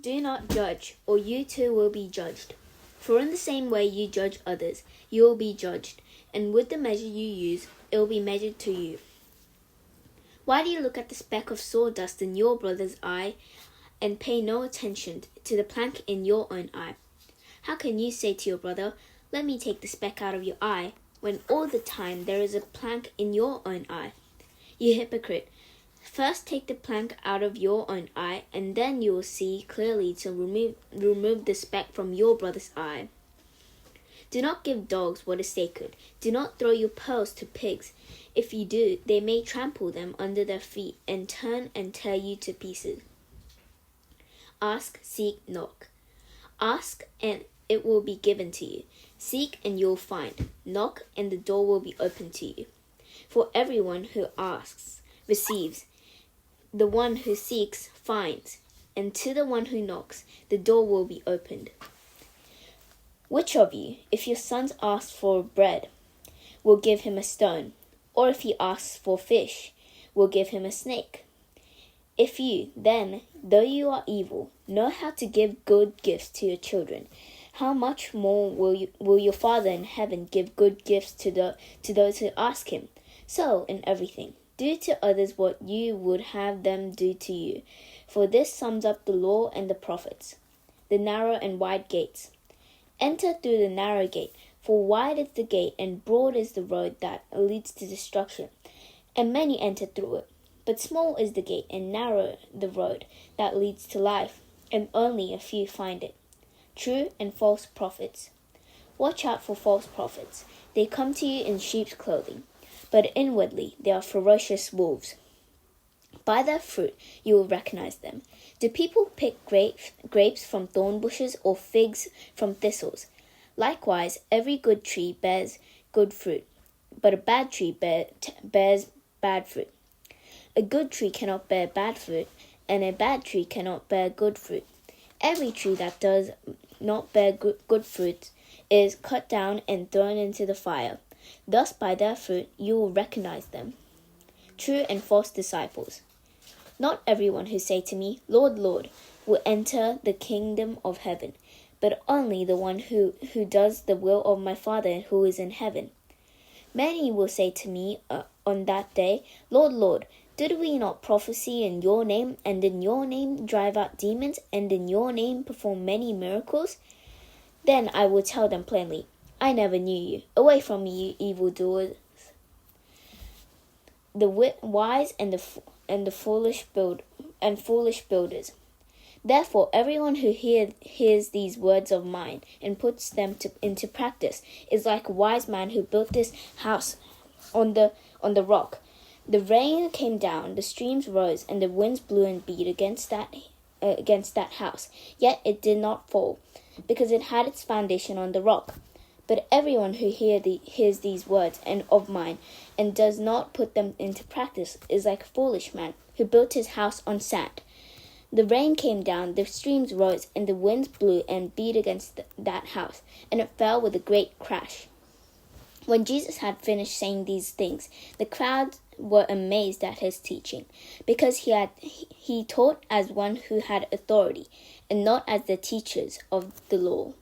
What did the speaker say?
Do not judge, or you too will be judged. For in the same way you judge others, you will be judged, and with the measure you use, it will be measured to you. Why do you look at the speck of sawdust in your brother's eye and pay no attention to the plank in your own eye? How can you say to your brother, "Let me take the speck out of your eye," when all the time there is a plank in your own eye? You hypocrite! First take the plank out of your own eye, and then you will see clearly to remove the speck from your brother's eye. Do not give dogs what is sacred. Do not throw your pearls to pigs. If you do, they may trample them under their feet and turn and tear you to pieces. Ask, seek, knock. Ask, and it will be given to you. Seek, and you will find. Knock, and the door will be opened to you. For everyone who asks receives. The one who seeks finds, and to the one who knocks, the door will be opened. Which of you, if your son asks for bread, will give him a stone? Or if he asks for fish, will give him a snake? If you, then, though you are evil, know how to give good gifts to your children, how much more will your Father in heaven give good gifts to those who ask him? So, in everything, do to others what you would have them do to you, for this sums up the law and the prophets. The narrow and wide gates. Enter through the narrow gate, for wide is the gate and broad is the road that leads to destruction, and many enter through it. But small is the gate and narrow the road that leads to life, and only a few find it. True and false prophets. Watch out for false prophets. They come to you in sheep's clothing, but inwardly they are ferocious wolves. By their fruit you will recognize them. Do people pick grapes from thorn bushes or figs from thistles? Likewise, every good tree bears good fruit, but a bad tree bears bad fruit. A good tree cannot bear bad fruit, and a bad tree cannot bear good fruit. Every tree that does not bear good fruit is cut down and thrown into the fire. Thus by their fruit you will recognize them. True and false disciples. Not everyone who say to me, "Lord, Lord," will enter the kingdom of heaven, but only the one who does the will of my Father who is in heaven. Many will say to me on that day, "Lord, Lord, did we not prophesy in your name, and in your name drive out demons, and in your name perform many miracles?" Then I will tell them plainly, "I never knew you. Away from me, you evildoers." The wise and the foolish builders. Therefore, everyone who hears these words of mine and puts them into practice is like a wise man who built his house on the rock. The rain came down, the streams rose, and the winds blew and beat against that house. Yet it did not fall, because it had its foundation on the rock. But everyone who hears these words of mine and does not put them into practice is like a foolish man who built his house on sand. The rain came down, the streams rose, and the winds blew and beat against that house, and it fell with a great crash. When Jesus had finished saying these things, the crowds were amazed at his teaching, because he taught as one who had authority, and not as the teachers of the law.